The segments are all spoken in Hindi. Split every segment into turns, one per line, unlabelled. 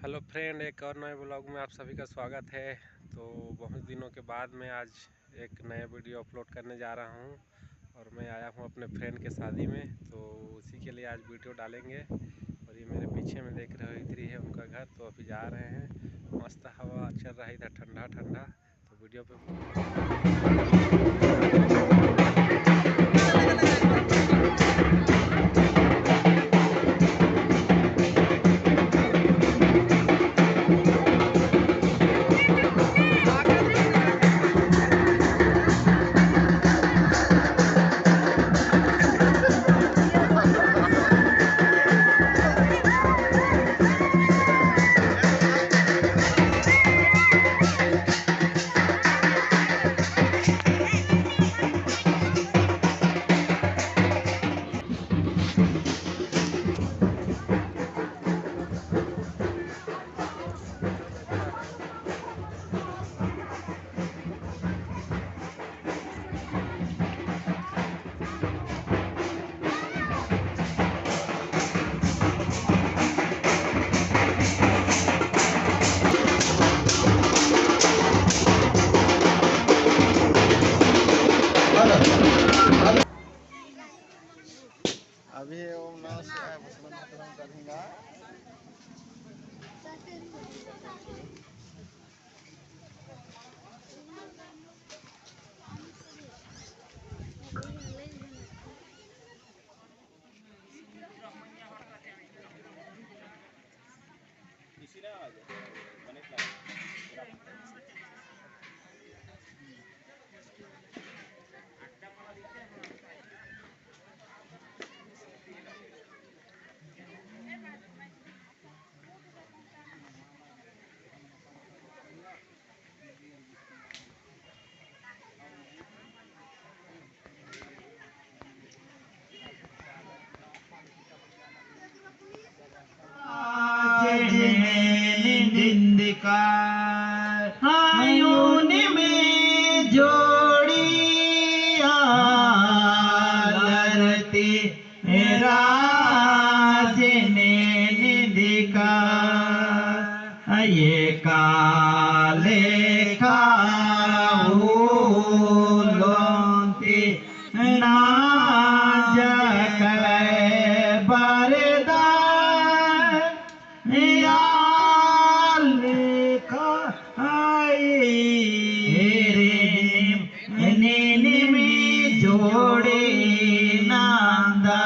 हेलो फ्रेंड, एक और नए ब्लॉग में आप सभी का स्वागत है। तो बहुत दिनों के बाद मैं आज एक नया वीडियो अपलोड करने जा रहा हूं और मैं आया हूं अपने फ्रेंड के शादी में, तो उसी के लिए आज वीडियो डालेंगे। और ये मेरे पीछे में देख रहे हो, इधर ही है उनका घर। तो अभी जा रहे हैं, मस्त हवा चल रहा है इधर, ठंडा ठंडा। तो वीडियो पे
अभी ओम नमः शिवाय वसुबंधन करूंगा। निंदिका योनि में जोड़ी लड़ती राज ने निंदिका ये काले खाऊलोंती ना जोड़े नंदा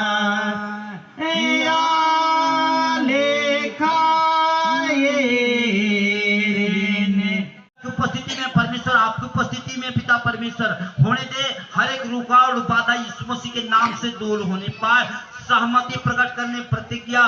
उपस्थिति में परमेश्वर, आपकी उपस्थिति में पिता परमेश्वर होने दे। हर एक रुकावट बाधा यीशु मसीह के नाम से दूर होने पाए। सहमति प्रकट करने, प्रतिज्ञा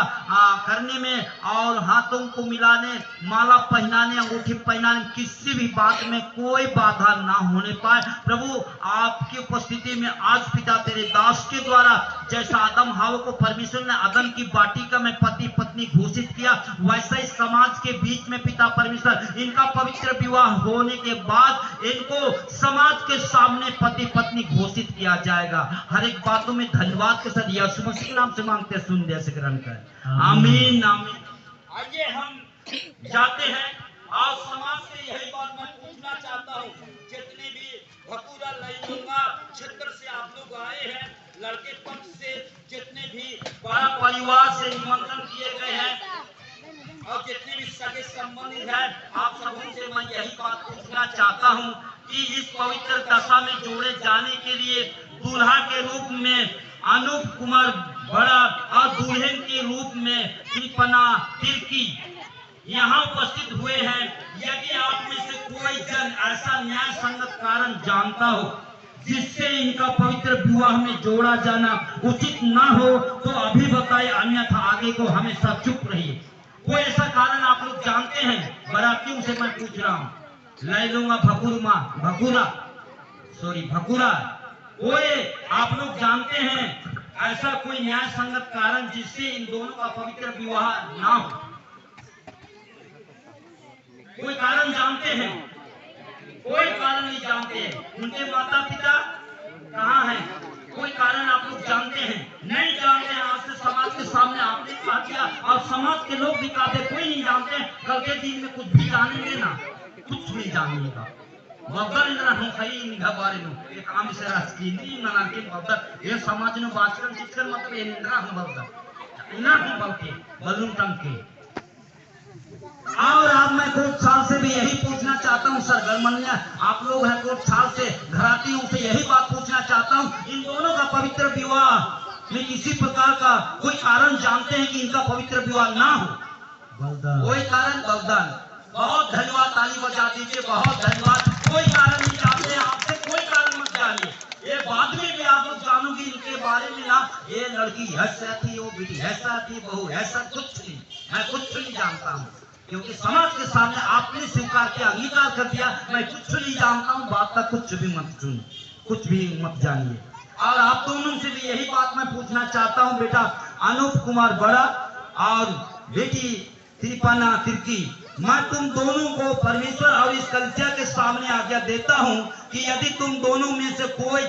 करने में और हाथों को मिलाने, माला पहनाने, अंगूठी पहनाने, किसी भी बात में कोई बाधा ना होने पाए। प्रभु आपकी उपस्थिति में आज पिता तेरे दास के द्वारा जैसा आदम हवा को परमेश्वर ने अदन की वाटिका में पति पत्नी घोषित किया, वैसा ही समाज के बीच में पिता परमेश्वर इनका पवित्र विवाह होने के बाद इनको समाज के सामने पति पत्नी घोषित किया जाएगा। हर एक बातों में धन्यवाद के साथ यीशु मसीह के नाम से मांगते, सुन दे से ग्रहण कर। आमीन आमीन। आइए हम जाते हैं और समाज से यही बात मैं पूछना चाहता हूँ, जितने भी भकुरा लैलूंगा क्षेत्र से आप लोग आए हैं, लड़के पक्ष से जितने भी बड़ा परिवार से निमंत्रण किए गए हैं और जितने भी सगे संबंधी हैं, आप सबों से मैं यही बात पूछना चाहता हूँ कि इस पवित्र दशा में जोड़े जाने के लिए दूल्हा के रूप में अनूप कुमार बड़ा और दुल्हन के रूप में कृपना तिर्की यहाँ उपस्थित हुए हैं। यदि आप में से कोई जन ऐसा न्याय संगत कारण जानता हो जिससे इनका पवित्र विवाह में जोड़ा जाना उचित ना हो तो अभी बताए, अन्यथा आगे को हमेशा चुप रहिए। कोई ऐसा कारण आप लोग जानते हैं? बरातियों से मैं पूछ रहा हूँ। लैलूंगा भकुरा कोई आप लोग जानते हैं ऐसा कोई न्याय संगत कारण जिससे इन दोनों का पवित्र विवाह ना हो? कोई कारण जानते हैं? कोई कारण नहीं जानते हैं। उनके माता पिता कहाँ हैं? कोई कारण आप लोग जानते हैं? नहीं जानते हैं। आज से समाज के सामने आपने कहा किया और समाज के लोग भी कहते, कोई नहीं जानते। जानते हैं, कल के दिन में कुछ भी जानेंगे ना, कुछ नहीं जानिएगा। बदल ना हम कहीं निगाह बारे नो एक आम से रास्कीनी ना के बदल ये समाज नो बाचकन चिचकन मतलब ये निंद्रा हम बदल इना हम बलके बलून टंग के। और आप मैं कुछ साल से भी यही पूछना चाहता हूँ सर गणमान्य आप लोग हैं, कुछ साल से घरातियों से यही बात पूछना चाहता हूँ, इन दोनों का पवित्र विवाह में किसी प्रकार का कोई कारण जानते हैं कि इनका पवित्र विवाह ना हो? कोई कारण? बलदान। बहुत धन्यवाद, ताली बजा दीजिए, बहुत धन्यवाद। कोई कारण नहीं जानते हैं, आपसे कोई कारण मत जानिए, ये बाद में भी आप लोग जानोगे इनके बारे में ना, ये लड़की ऐसा थी, वो बेटी ऐसा थी, बहू ऐसा, कुछ नहीं, मैं कुछ नहीं जानता हूँ, क्योंकि समाज के सामने आपने स्वीकार किया, अंगीकार कर दिया, मैं कुछ नहीं जानता हूँ, बात का कुछ भी मत सुनिए, कुछ भी मत जानिए। और आप दोनों से भी यही बात मैं पूछना चाहता हूँ, बेटा अनूप कुमार बड़ा और बेटी त्रिपाना तिर्की, मैं तुम दोनों को परमेश्वर और इस कलिसिया के सामने आज्ञा देता हूं कि यदि तुम दोनों में से कोई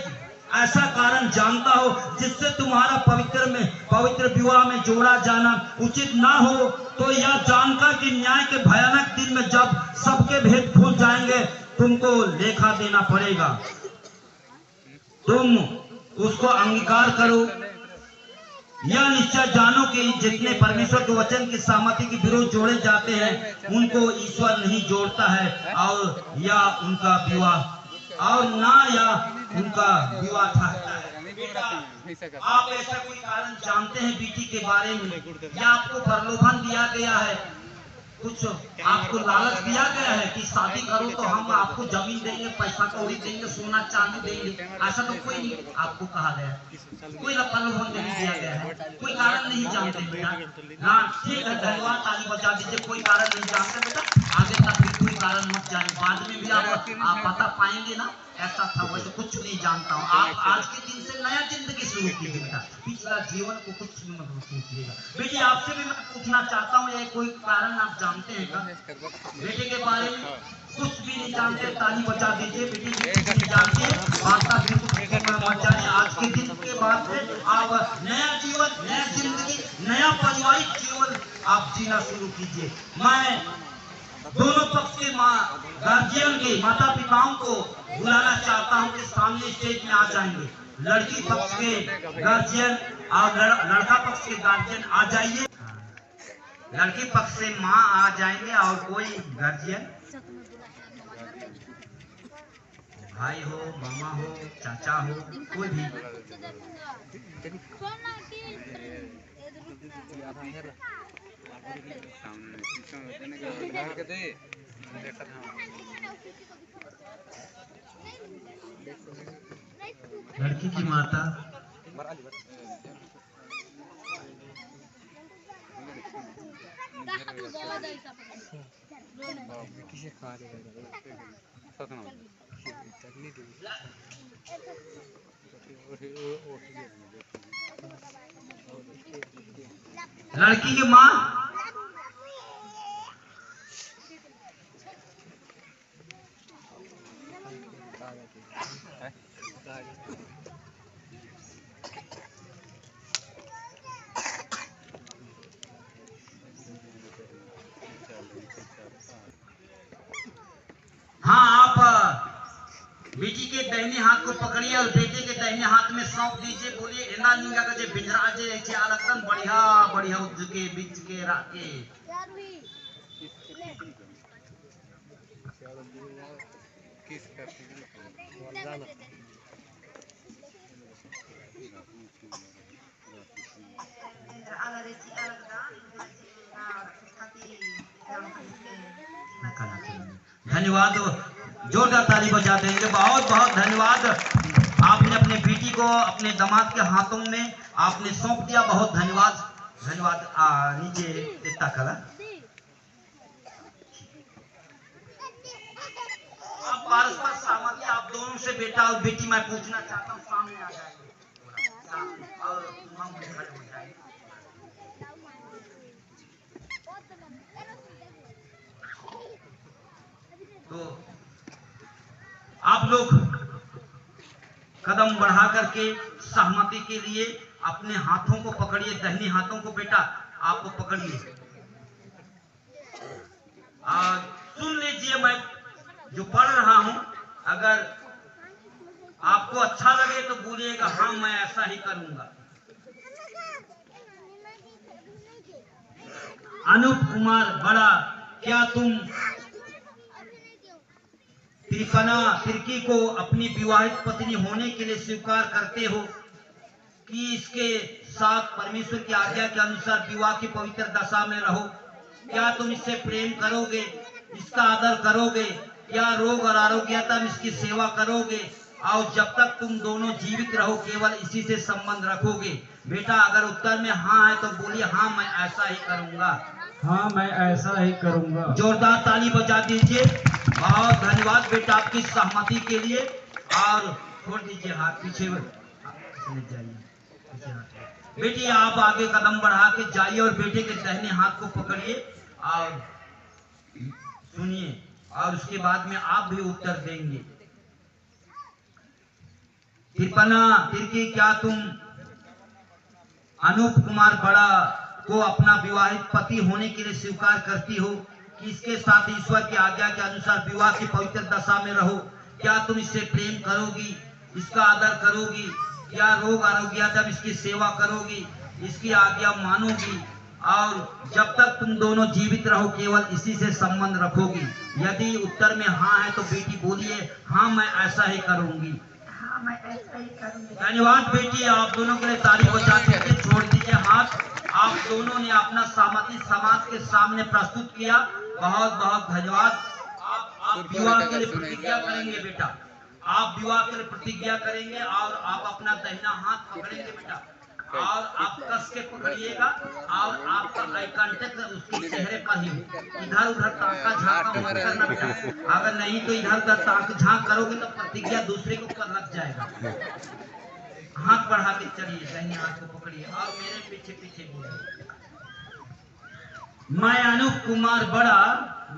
ऐसा कारण जानता हो जिससे तुम्हारा पवित्र विवाह में जोड़ा जाना उचित ना हो, तो यह जानकर कि न्याय के भयानक दिन में जब सबके भेद खुल जाएंगे तुमको लेखा देना पड़ेगा। तुम उसको अंगीकार करो। यह निश्चय जानो कि जितने परमेश्वर के वचन की सहमति के विरोध जोड़े जाते हैं उनको ईश्वर नहीं जोड़ता है, और या उनका विवाह और ना या उनका विवाह ठहरता है। आप ऐसा कोई कारण जानते हैं बेटी के बारे में, या आपको प्रलोभन दिया गया है, कुछ आपको लालच दिया गया है कि शादी करो तो हम आपको जमीन देंगे, पैसा कौड़ी देंगे, सोना चांदी देंगे, ऐसा तो कोई नहीं आपको कहा गया, कोई प्रलोभन नहीं दिया गया है, कोई कारण नहीं जानते बेटा? हाँ ठीक है, धन्यवाद, ताली बजा दीजिए। कोई कारण नहीं जानते बेटा, आगे तक भी कोई कारण मत जाने, बाद में भी आप बता पाएंगे ना ऐसा था वैसे, कुछ नहीं जानता हूँ। आप आज के दिन से नया जिंदगी शुरू कीजिए बेटा, पिछला जीवन को कुछ नहीं मत सोचिएगा। बेटी आपसे भी मैं पूछना चाहता हूँ, ये कोई कारण आप जानते हैं क्या बेटे के बारे में? कुछ भी नहीं जानते, ताली बजा दीजिए। बेटी कुछ नहीं जानती है, वार्ता मत जाने, आज के दिन के बाद से आप नया जीवन, नया जिंदगी, नया पारिवारिक जीवन आप जीना शुरू कीजिए। मैं दोनों पक्ष के गार्जियन के माता पिताओं को बुलाना चाहता हूं कि सामने स्टेज में आ जाएंगे। लड़की पक्ष के गार्जियन और लड़का पक्ष के गार्जियन आ जाइए। लड़की पक्ष से माँ आ जाएंगे और कोई गार्जियन, भाई हो, मामा हो, चाचा हो, कोई भी। लड़की की माता लड़की की माँ हाँ, आप बेटी के दाहिने हाथ को पकड़िए और बेटे के दाहिने हाथ में सौंप दीजिए। बोलिए एना निंगा का जे बिंजरा जे चाल एकदम बढ़िया बढ़िया उद्ध के बीच के राके धन्यवाद, जोरदार ताली बजा देंगे। बहुत बहुत धन्यवाद, आपने अपने बेटी को अपने दामाद के हाथों में आपने सौंप दिया, बहुत धन्यवाद। धन्यवाद। नीचे इतना करा आप परस्पर सहमति आप दोनों से बेटा और बेटी मैं पूछना चाहता हूँ, सामने आ जाएंगे और हम खड़े हो जाएंगे। तो आप लोग कदम बढ़ा करके सहमति के लिए अपने हाथों को पकड़िए, दाहिने हाथों को बेटा आपको पकड़िए। जो पढ़ रहा हूं, अगर आपको अच्छा लगे तो बोलिएगा हाँ मैं ऐसा ही करूंगा। अनूप कुमार बड़ा, क्या तुम तिरपना तिर्की को अपनी विवाहित पत्नी होने के लिए स्वीकार करते हो कि इसके साथ परमेश्वर की आज्ञा के अनुसार विवाह की पवित्र दशा में रहो? क्या तुम इससे प्रेम करोगे, इसका आदर करोगे, या रोग और आरोग्यता में इसकी सेवा करोगे, और जब तक तुम दोनों जीवित रहो केवल इसी से संबंध रखोगे? बेटा अगर उत्तर में हाँ है तो बोलिए हाँ मैं ऐसा ही करूंगा।
हाँ मैं ऐसा ही करूंगा।
जोरदार ताली बजा दीजिए। बहुत धन्यवाद बेटा आपकी सहमति के लिए। और छोड़ दीजिए हाथ, पीछे जाइए। बेटी आप आगे कदम बढ़ा के जाइए और बेटे के दाहिने हाथ को पकड़िए और सुनिए, और उसके बाद में आप भी उत्तर देंगे। तिरपना तिर्की, क्या तुम अनूप कुमार बड़ा को अपना विवाहित पति होने के लिए स्वीकार करती हो कि इसके साथ ईश्वर की आज्ञा के अनुसार विवाह की पवित्र दशा में रहो? क्या तुम इससे प्रेम करोगी, इसका आदर करोगी, या रोग आरोग्यता में इसकी सेवा करोगी, इसकी आज्ञा मानोगी, और जब तक तुम दोनों जीवित रहो केवल इसी से संबंध रखोगी? यदि उत्तर में हाँ है तो बेटी बोलिए हाँ मैं ऐसा ही करूंगी।
हाँ मैं ऐसा ही करूंगी।
धन्यवाद बेटी, आप दोनों के लिए ताली बजा दीजिए। छोड़ दीजिए हाथ। आप दोनों ने अपना सहमति समाज के सामने प्रस्तुत किया। बहुत बहुत धन्यवाद। आप विवाह के लिए प्रतिज्ञा करेंगे बेटा, आप विवाह के लिए प्रतिज्ञा करेंगे और आप अपना दाहिना हाथ पकड़ेंगे बेटा, और आप कस के पकड़िएगा और आपका आई कांटेक्ट उसके चेहरे पर ही, इधर उधर ताका झांका मत करना बेटा। अगर नहीं तो इधर उधर ताक झांक करोगे तो प्रतिज्ञा दूसरे के ऊपर लग जाएगा। हाथ बढ़ा के चलिए, दाहिने हाथ को पकड़िए और मेरे पीछे पीछे बोलिए। मैं अनूप कुमार बड़ा,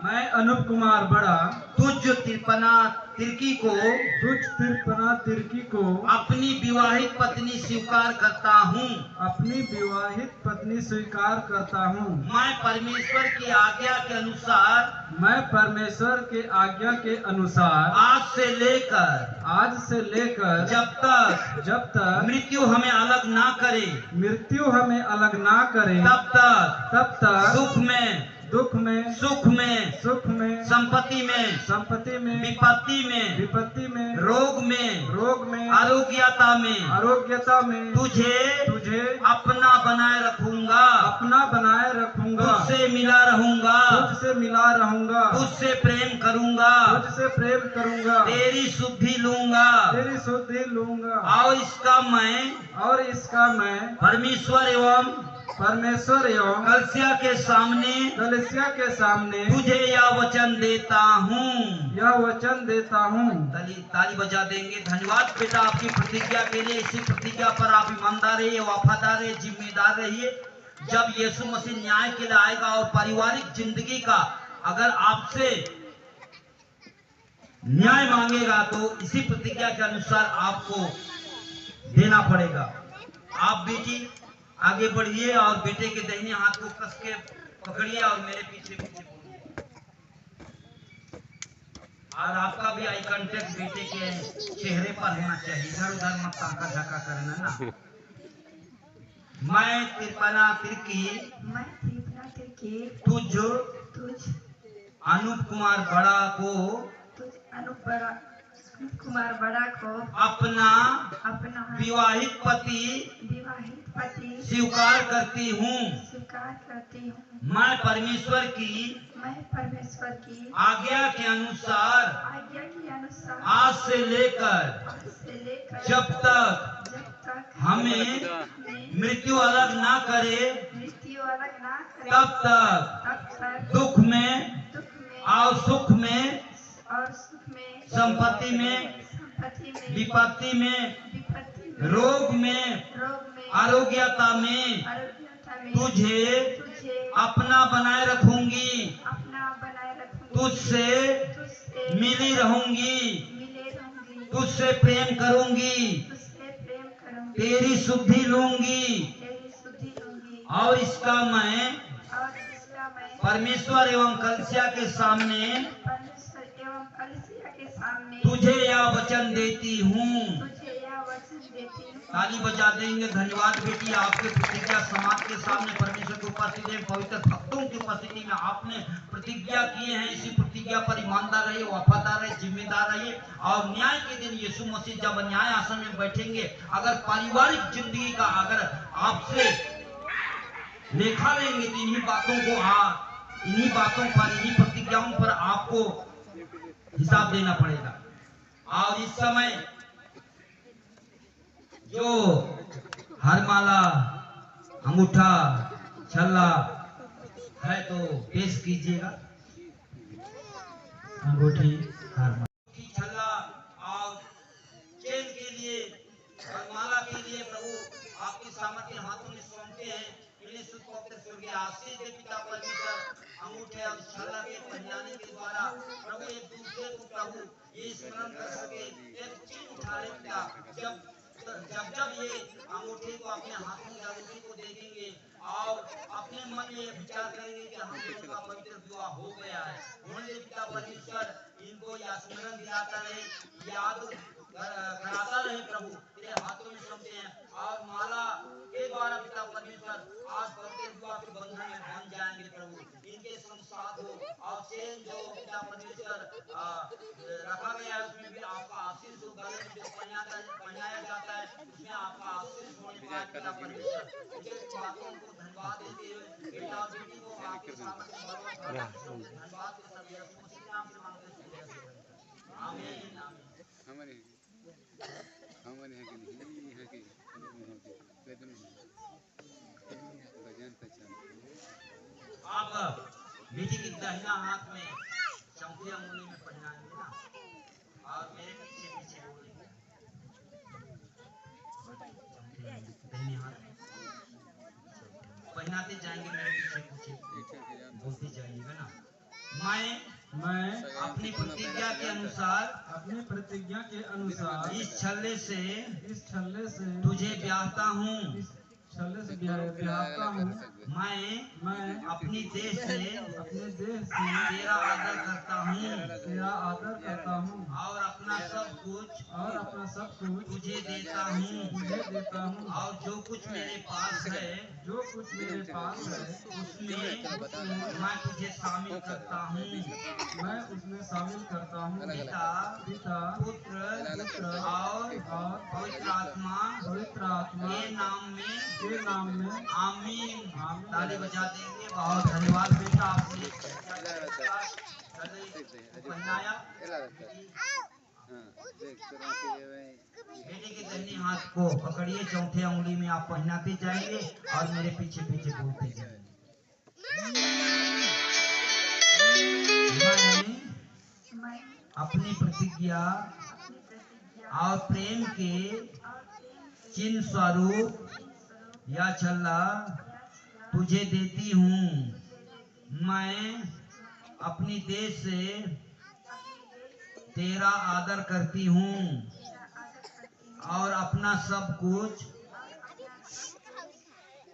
मैं अनूप कुमार बड़ा
तुझ तिरपना तिर्की को अपनी विवाहित पत्नी स्वीकार करता हूँ।
अपनी विवाहित पत्नी स्वीकार करता हूँ।
मैं परमेश्वर की आज्ञा के अनुसार आज से लेकर जब तक मृत्यु हमें अलग ना करे तब तक दुख में सुख में संपत्ति में विपत्ति में रोग में आरोग्यता में तुझे अपना बनाए रखूंगा, तुझसे मिला रहूंगा, तुझसे प्रेम करूंगा, तेरी शुद्धि लूंगा, और इसका मैं परमेश्वर एवं कलीसिया के सामने तुझे यह वचन देता हूँ। ताली बजा देंगे। धन्यवाद बेटा आपकी प्रतिज्ञा के लिए। इसी प्रतिज्ञा पर आप ईमानदार रहिए, वफादार रहिए, जिम्मेदार रहिए। जब यीशु मसीह न्याय के लिए आएगा और पारिवारिक जिंदगी का अगर आपसे न्याय मांगेगा तो इसी प्रतिज्ञा के अनुसार आपको देना पड़ेगा। आप बेटी आगे बढ़िए और बेटे के दाहिने हाथ को कस के पकड़िए और मेरे पीछे पीछे बोलिए। और आपका भी आई कांटेक्ट बेटे के चेहरे पर होना चाहिए, इधर उधर मत ताका झाका करना ना। मैं तिरपना तिर्की तुझ अनूप कुमार बड़ा को अपना विवाहित पति स्वीकार करती हूँ। मैं परमेश्वर की आज्ञा के अनुसार आज से लेकर जब तक हमें मृत्यु अलग ना करे तब तक दुख में और सुख में संपत्ति में विपत्ति में रोग में आरोग्यता में तुझे अपना बनाए रखूंगी, तुझसे मिली रहूंगी, तुझसे प्रेम करूंगी, तेरी शुद्धि लूंगी, और इसका मैं परमेश्वर एवं कलीसिया के सामने
कलिसिया के सामने
तुझे यह वचन देती हूँ।
तुझे यह वचन देती हूँ।
ताली बजा देंगे। धन्यवाद बेटी, आपके प्रतिज्ञा समाज के सामने परमेश्वर की उपस्थिति में, पवित्र भक्तों की उपस्थिति में आपने प्रतिज्ञा किए हैं। इसी प्रतिज्ञा पर ईमानदार रहिए, वफादार रहिए, जिम्मेदार रहिए। और न्याय के दिन यीशु मसीह जब न्याय आसन में बैठेंगे, अगर पारिवारिक जिंदगी का अगर आपसे लेखा लेंगे तो इन्हीं बातों पर, इन्हीं प्रतिज्ञाओं पर आपको हिसाब देना पड़ेगा। और इस समय जो हरमाला, अंगूठा, छल्ला है तो पेश कीजिएगा। अंगूठी, हरमाला, छल्ला और चेन के लिए और माला के लिए प्रभु आपके सामर्थ्य हाथों में सौंपते हैं। इन्हें सुख पवित्र स्वर्गीय आशीष दे पिता परमेश्वर। अंगूठे और छल्ला के पहनाने के द्वारा प्रभु एक दूसरे को प्रभु ये स्मरण कर सके, एक चिन्ह उठा ले पिता। जब ये अंगूठे को अपने हाथों में अंगूठी को देखेंगे और अपने मन में ये विचार करेंगे कि हम लोगों का पवित्र विवाह हो गया है। होने पिता परमेश्वर इनको यह स्मरण दिलाता रहे, याद कराता रहे प्रभु। तेरे हाथों में सौंपते हैं और माला के द्वारा पिता परमेश्वर आज पवित्र विवाह के बंधन में बंध जाएंगे प्रभु। इनके संसार हो और चेन जो पिता परमेश्वर रखा गया है उसमें भी आपका आशीष हो। गले में जो पहनाया जाता है उसमें आपका आशीष होने पाए पिता परमेश्वर। मुझे बातों को धन्यवाद देते हुए बेटा और बेटी को आपके सामने धन्यवाद के सब यीशु मसीह के नाम से मांगते हैं। आमीन आमीन।
हमारे है कि नहीं है कि वेदन भजन पहचान।
आप बेटी की दाहिना हाथ में चौथी अंगुली में पहनाएंगे ना, और मेरे पीछे पीछे बोलेंगे। दाहिने हाथ में पहनाते जाएंगे, मेरे पीछे पीछे बोलते जाइएगा ना। मैं अपनी प्रतिज्ञा के अनुसार इस छल्ले से तुझे ब्याहता हूँ। मैं अपनी देश से तेरा आदर करता हूँ और अपना सब कुछ तुझे देता हूँ। और जो कुछ मेरे पास है उसमें मैं तुझे शामिल करता हूँ। पिता पुत्र और पवित्र आत्मा के नाम में आमीन। ताली बजा देंगे। बहुत धन्यवाद बेटा, आपने पहनाया। बेटे के दाहिने हाथ को पकड़िए, चौथे उंगली में आप पहनाते जाएंगे और मेरे पीछे पीछे बोलते जाएंगे। मैं अपनी प्रतिज्ञा और प्रेम के चिन्ह स्वरूप यह छल्ला तुझे देती हूँ। मैं अपनी देश से तेरा आदर करती हूँ और अपना सब कुछ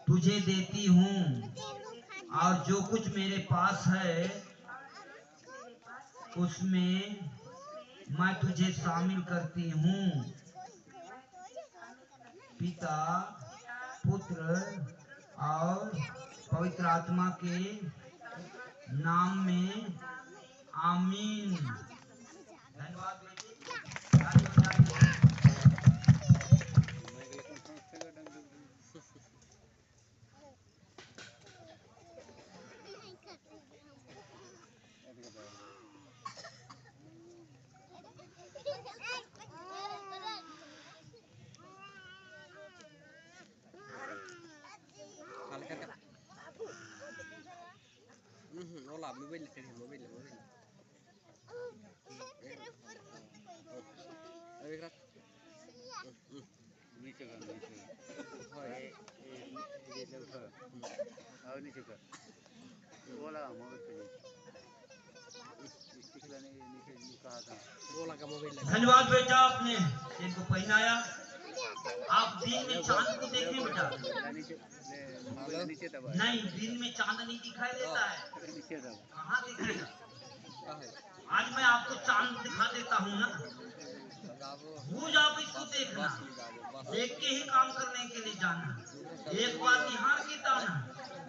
तुझे देती हूँ। और जो कुछ मेरे पास है उसमें मैं तुझे शामिल करती हूँ। पिता पुत्र और पवित्र आत्मा के नाम में आमीन। धन्यवाद बेटी।
nó làm mới lên
नीचे कर और ये देखो और नीचे कर बोला मोबाइल पे स्टिकर ने नीचे कहा था
बोला का मोबाइल।
धन्यवाद बेटा, आपने इनको पहनाया। आप दिन में चांद को देखिए बेटा।
नीचे दबा
नहीं, दिन में चांद नहीं दिखाई देता है।
नीचे दबा
कहाँ दिखेगा? आज मैं आपको चांद दिखा देता हूँ ना, रोज आप इसको देखना, देख के ही काम करने के लिए जाना। एक बार निहार के दाना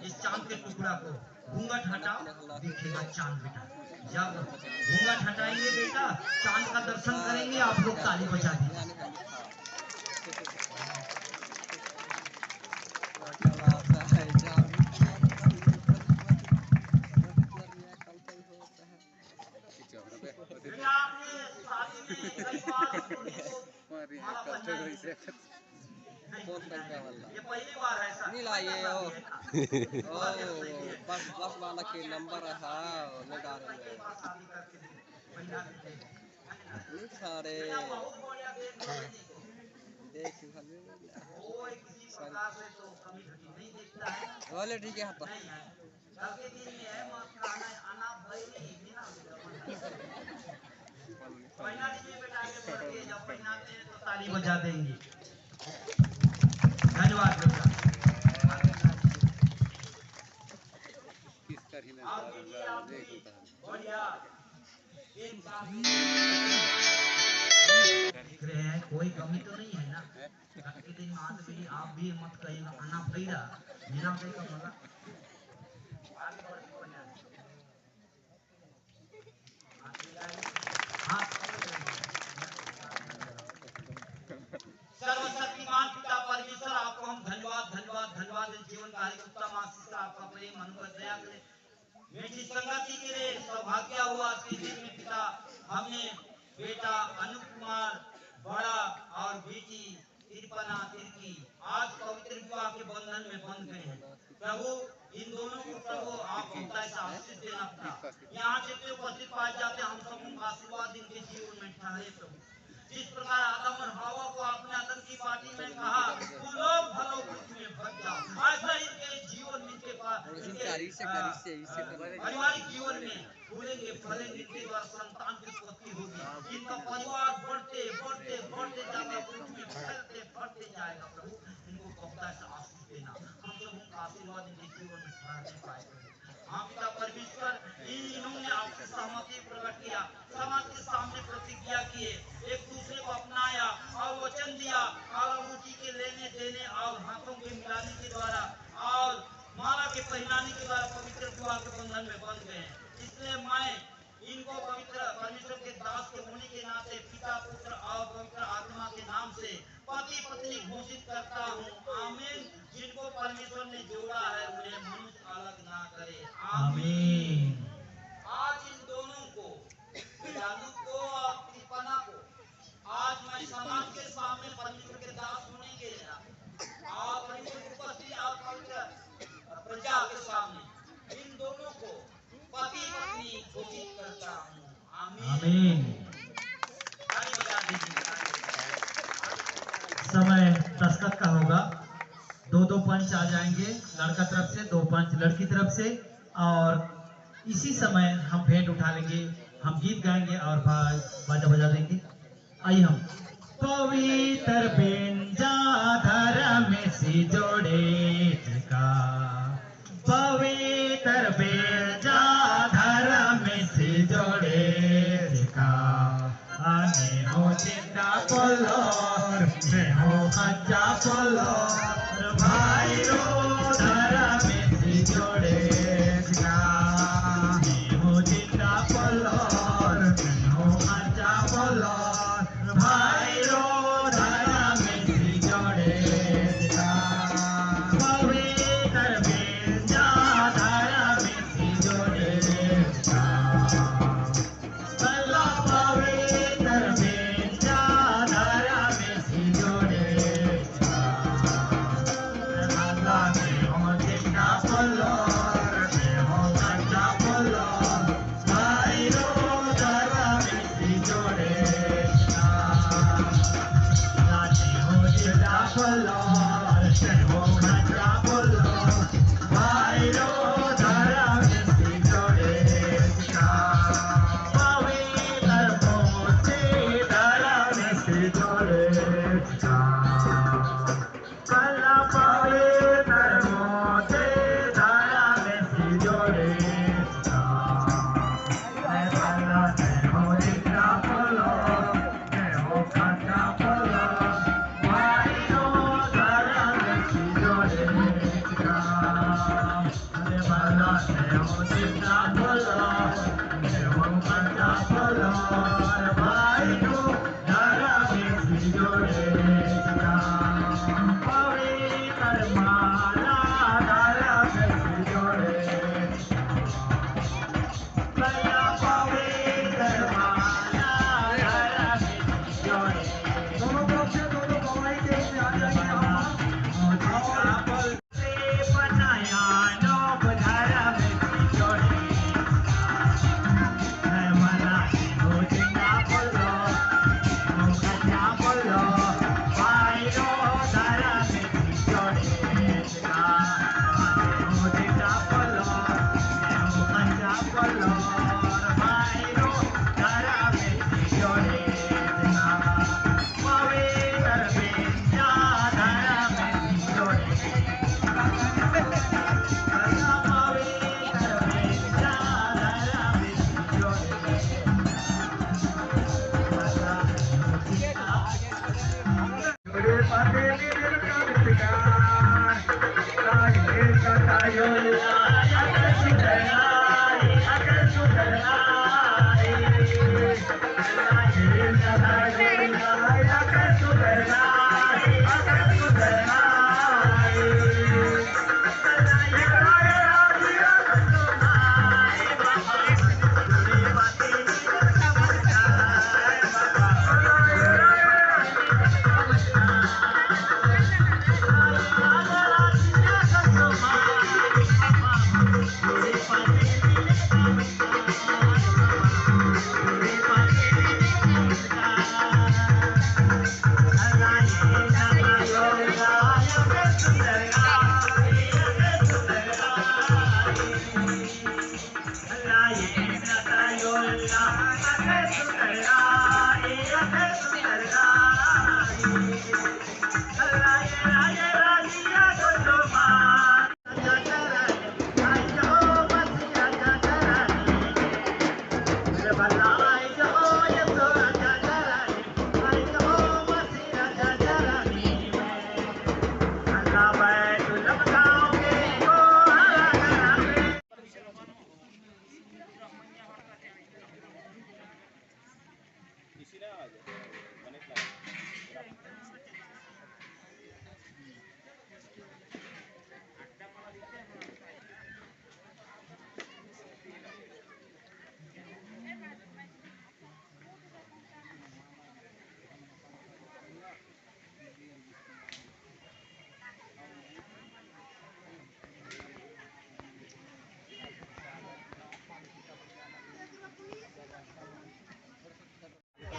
इस चांद के टुकड़ा को, घूंघट हटाओ दिखेगा चांद बेटा। जब घूंघट हटाएंगे बेटा, चांद का दर्शन करेंगे, आप लोग ताली बजा देंगे। बेटा आपने शादी में कई बार माला पहनाई है? ये पहली बार है ऐसा?
नहीं लाइए ओ बस वाला के नंबर है नहीं डाल रहे
शादी करके पहना देते हैं।
नहीं सारे
बेटा बहुत बढ़िया
देख खाली
वो किसी प्रकार से तो कमी घटी नहीं देखता है।
वाले ठीक है हाथ
नहीं है, कल के दिन में है मत खाना आना भाई नहीं बिना पहना दीजिए बेटा, आगे बढ़िए। जब पहनाते हैं तो ताली बजा देंगे। धन्यवाद बेटा।
किस तरह में
आप दीजिए, आप दीजिए। बढ़िया एक काम देख रहे हैं, कोई कमी तो नहीं है ना? कल के दिन में आज भी आप भी मत कहिएगा आना भैया बिना देखा मजा। आगे बढ़िए बढ़िया। हाँ सर्वशक्तिमान पिता परमेश्वर, आपको हम धन्यवाद धन्यवाद धन्यवाद जीवन का हर उत्तम आशीष आपका प्रेम अनुग्रह दया करे। मेरी संगति के लिए सौभाग्य हुआ आज के दिन में पिता, हमने बेटा अनूप कुमार बड़ा और बेटी तिरपना तिरकी आज पवित्र विवाह के बंधन में बंध गए हैं। प्रभु इन दोनों को प्रभु आप होता है आशीष देना पिता। यहाँ जितने उपस्थित पाए जाते हैं हम सब उनका आशीर्वाद इनके जीवन में ठहरे प्रभु। जिस प्रकार आदम और हवा को आपने आदम की पार्टी में कहा तुम लोग भलो पृथ्वी में भर जाओ, ऐसा इनके जीवन में इनके पारिवारिक जीवन में फूलेंगे फलेंगे, इनके द्वारा संतान की उत्पत्ति होगी। इनका परिवार बढ़ते बढ़ते बढ़ते जाएगा, पृथ्वी में फैलते बढ़ते जाएगा। प्रभु इनको कब्जा से आशीष देना, हम सब उनका आशीर्वाद इनके जीवन में ठहरने पाए। हाँ पिता परमेश्वर, इन्होंने आपकी सहमति प्रकट किया, समाज के सामने प्रतिज्ञा किए, एक दूसरे को अपनाया और वचन दिया और अंगूठी के लेने देने और हाथों के मिलाने के द्वारा और माला के पहनाने के द्वारा पवित्र विवाह के बंधन में बंध गए। इसलिए मैं इनको पवित्र परमेश्वर के दास के होने के नाते पिता पुत्र और पवित्र आत्मा के नाम से पति पत्नी घोषित करता हूँ। आमीन। जिनको परमेश्वर ने जोड़ा है उन्हें मनुष्य अलग ना करे। आमीन। आज इन दोनों को, अनूप को और तिरपना को, आज मैं समाज के सामने परमेश्वर के दास होने के लिए और परमेश्वर की उपस्थिति और पवित्र प्रजा के सामने इन दोनों को पति पत्नी घोषित करता हूँ। आमीन। समय दस्तक का होगा, दो दो पंच आ जाएंगे, लड़का तरफ से, दो पंच लड़की तरफ से, और इसी समय हम भेंट उठा लेंगे, हम गीत गाएंगे और बाजा बजा देंगे। आइए हम पवित्र बेंजाधर में से जोड़े का, पवित्र बेंजाधर में से जोड़े का, आने हो चिंता बोलो मैं हो खच्चा बोलो भाई रो धर में से जोड़े का, हो चिंता बोलो मैं हो खच्चा बोलो भाई रो धर में से जोड़े का, पवित्र बेंजाधर में से जोड़े का, पवित्र बेंजाधर में से जोड़े का।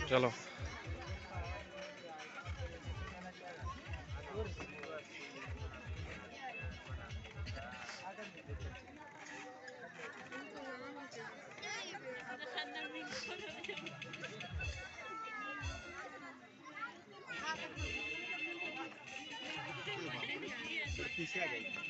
चलो
पीछे आ जाएगी।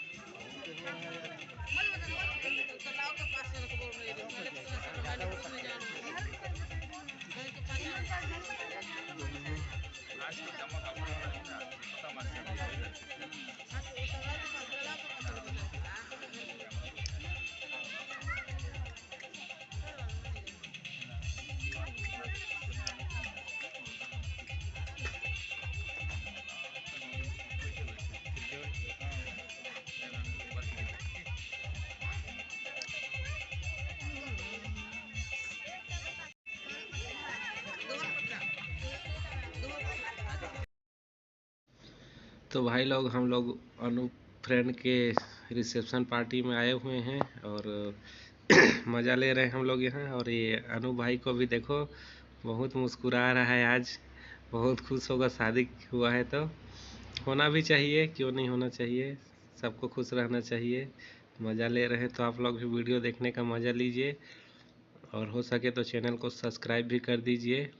तो भाई लोग हम लोग अनूप फ्रेंड के रिसेप्शन पार्टी में आए हुए हैं और मज़ा ले रहे हैं हम लोग यहाँ। और ये अनूप भाई को भी देखो बहुत मुस्कुरा रहा है, आज बहुत खुश होगा। शादी हुआ है तो होना भी चाहिए, क्यों नहीं होना चाहिए, सबको खुश रहना चाहिए। मज़ा ले रहे हैं तो आप लोग भी वीडियो देखने का मज़ा लीजिए और हो सके तो चैनल को सब्सक्राइब भी कर दीजिए,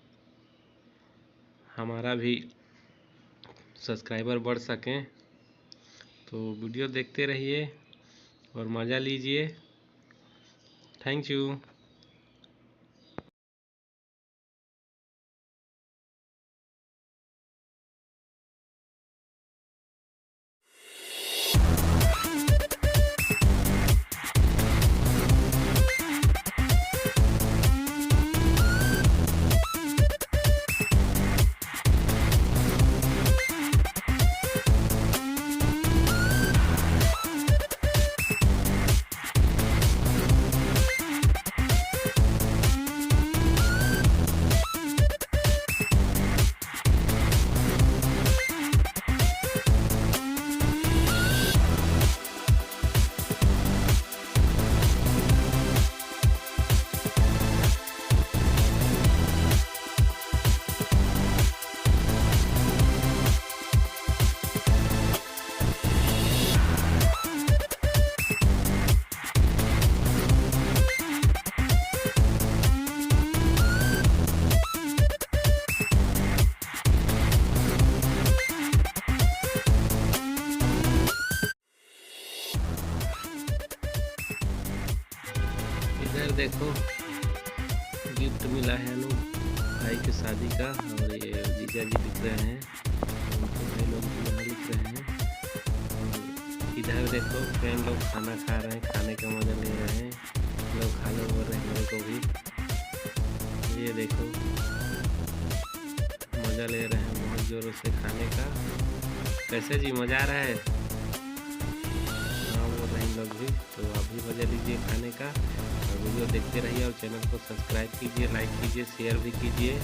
हमारा भी सब्सक्राइबर बढ़ सकें। तो वीडियो देखते रहिए और मज़ा लीजिए। Thank you. इधर देखो गिफ्ट मिला है अनु भाई की शादी का, और ये जीजा जी दिख रहे हैं, भाई लोग भी यहाँ दिख रहे हैं। और इधर देखो फ्रेंड लोग खाना खा रहे हैं, खाने का मजा ले रहे हैं, लोग खाने बोल रहे हैं मेरे को भी। ये देखो मजा ले रहे हैं बहुत जोरों से खाने का। कैसे जी मजा आ रहा है? हाँ बोल रहे हैं लोग भी। तो आप भी मजा लीजिए खाने का, और वीडियो देखते रहिए और चैनल को सब्सक्राइब कीजिए, लाइक कीजिए, शेयर भी कीजिए।